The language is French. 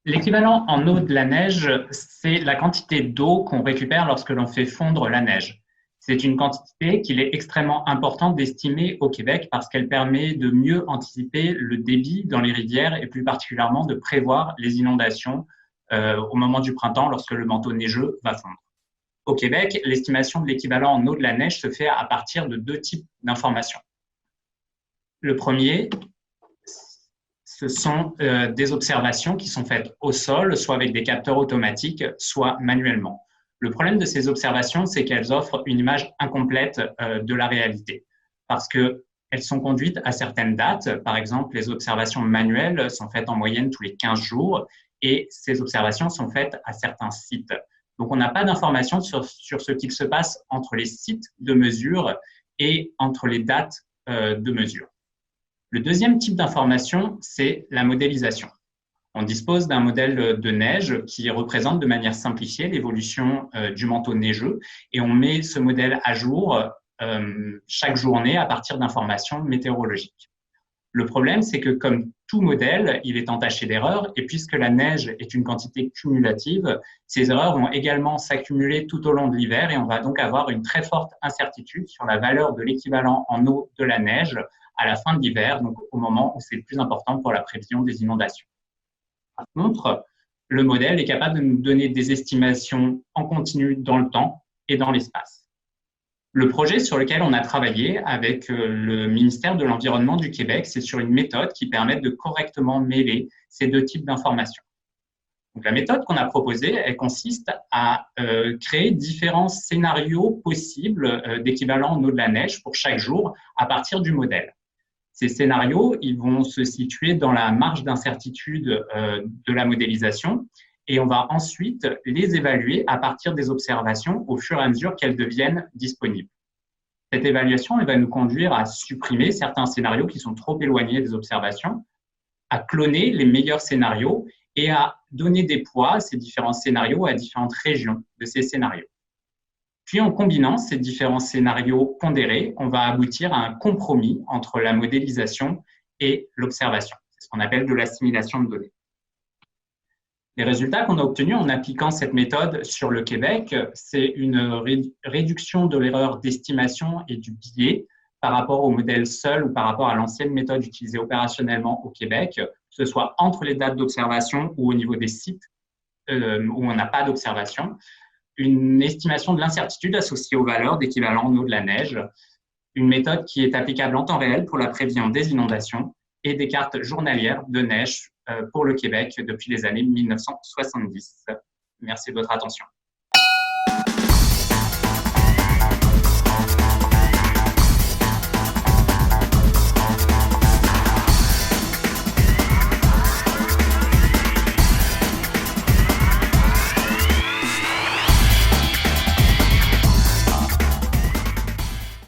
L'équivalent en eau de la neige, c'est la quantité d'eau qu'on récupère lorsque l'on fait fondre la neige. C'est une quantité qu'il est extrêmement important d'estimer au Québec parce qu'elle permet de mieux anticiper le débit dans les rivières et plus particulièrement de prévoir les inondations au moment du printemps lorsque le manteau neigeux va fondre. Au Québec, l'estimation de l'équivalent en eau de la neige se fait à partir de deux types d'informations. Le premier, ce sont des observations qui sont faites au sol, soit avec des capteurs automatiques, soit manuellement. Le problème de ces observations, c'est qu'elles offrent une image incomplète de la réalité, parce qu'elles sont conduites à certaines dates. Par exemple, les observations manuelles sont faites en moyenne tous les 15 jours, et ces observations sont faites à certains sites. Donc, on n'a pas d'informations sur ce qu'il se passe entre les sites de mesure et entre les dates de mesure. Le deuxième type d'information, c'est la modélisation. On dispose d'un modèle de neige qui représente de manière simplifiée l'évolution du manteau neigeux et on met ce modèle à jour chaque journée à partir d'informations météorologiques. Le problème, c'est que comme tout modèle, il est entaché d'erreurs et puisque la neige est une quantité cumulative, ces erreurs vont également s'accumuler tout au long de l'hiver et on va donc avoir une très forte incertitude sur la valeur de l'équivalent en eau de la neige à la fin de l'hiver, donc au moment où c'est le plus important pour la prévision des inondations. Par contre, le modèle est capable de nous donner des estimations en continu dans le temps et dans l'espace. Le projet sur lequel on a travaillé avec le ministère de l'Environnement du Québec, c'est sur une méthode qui permet de correctement mêler ces deux types d'informations. Donc, la méthode qu'on a proposée, elle consiste à créer différents scénarios possibles d'équivalent en eau de la neige pour chaque jour à partir du modèle. Ces scénarios, ils vont se situer dans la marge d'incertitude de la modélisation et on va ensuite les évaluer à partir des observations au fur et à mesure qu'elles deviennent disponibles. Cette évaluation, elle va nous conduire à supprimer certains scénarios qui sont trop éloignés des observations, à cloner les meilleurs scénarios et à donner des poids à ces différents scénarios à différentes régions de ces scénarios. Puis, en combinant ces différents scénarios pondérés, on va aboutir à un compromis entre la modélisation et l'observation. C'est ce qu'on appelle de l'assimilation de données. Les résultats qu'on a obtenus en appliquant cette méthode sur le Québec, c'est une réduction de l'erreur d'estimation et du biais par rapport au modèle seul ou par rapport à l'ancienne méthode utilisée opérationnellement au Québec, que ce soit entre les dates d'observation ou au niveau des sites où on n'a pas d'observation. Une estimation de l'incertitude associée aux valeurs d'équivalent en eau de la neige, une méthode qui est applicable en temps réel pour la prévision des inondations et des cartes journalières de neige pour le Québec depuis les années 1970. Merci de votre attention.